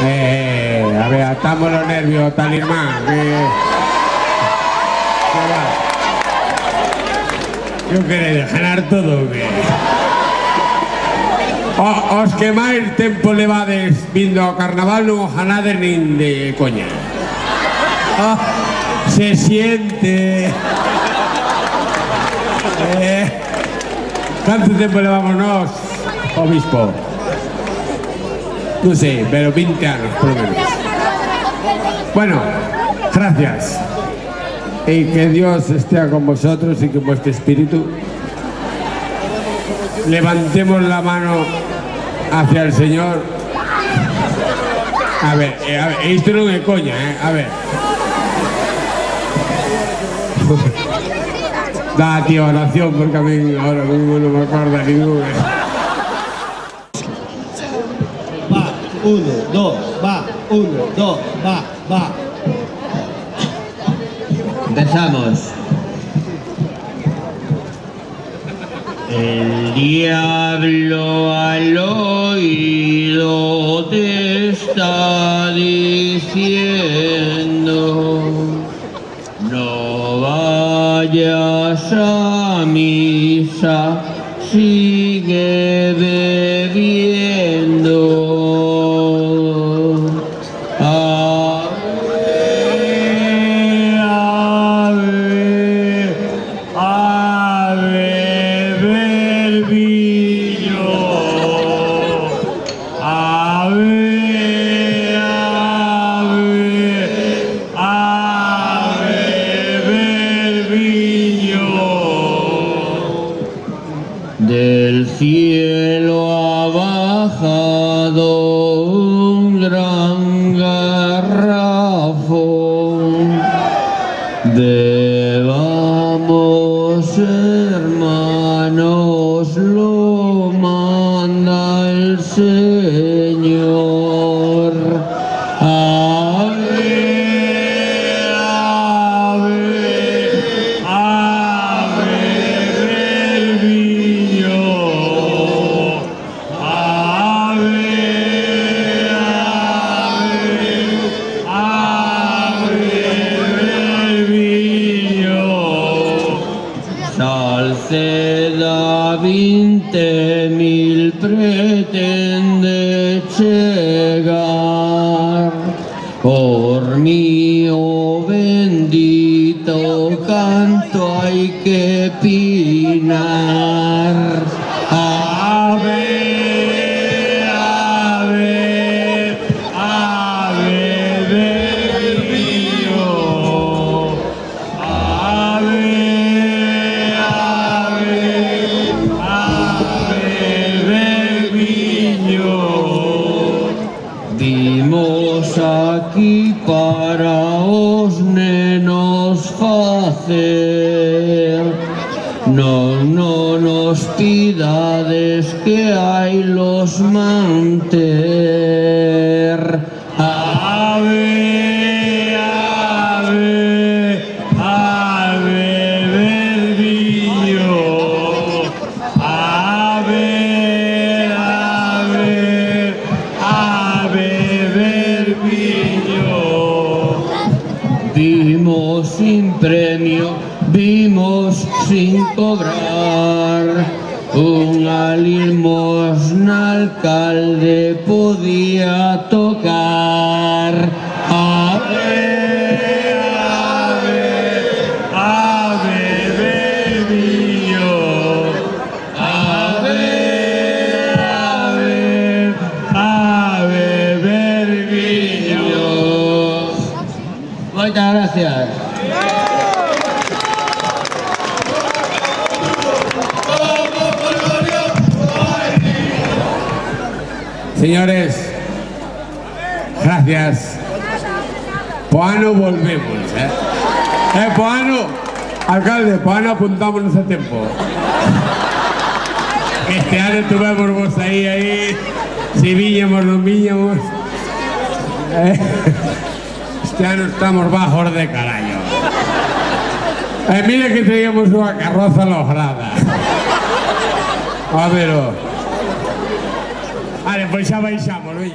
A ver, atamos los nervios, talismán. ¿Qué queréis? ¿Ganar todo o qué? Os quemáis tempo levades vindo ao carnaval, non os ganades nin de coña. Se siente. ¿Cuánto tempo levamos nós, obispo? No sé, pero 20 años por lo menos. Bueno, gracias. Y que Dios esté con vosotros y con vuestro espíritu. Levantemos la mano hacia el Señor. A ver, esto no es coña, a ver. Da, tío, oración, porque a mí ahora mismo no me acuerdo ninguna. Va, 1, 2, va, 1, 2, va. Empezamos. El diablo al oído te está diciendo: no vayas a misa, sigue bebiendo. Del cielo ha bajado un gran garrafón. Bebamos, hermanos, lo manda el Señor. Salceda 20.000 pretende llegar, por mí, oh bendito canto hay que pinar. Dimos aquí para os nenos facer, non nos pidades que hai los manter. Vimos sin premio, vimos sin cobrar, unha limosna alcalde podía tocar. Muchas gracias. Señores, gracias. Poano volvemos, Poano, alcalde, Poano apuntámonos a tiempo. Este año tuvimos vos ahí, si viñamos, non viñamos. Este ano estamos bajos de caraño. Mira que teníamos unha carroza lograda. A ver, vale, pois xa baixamos, veis?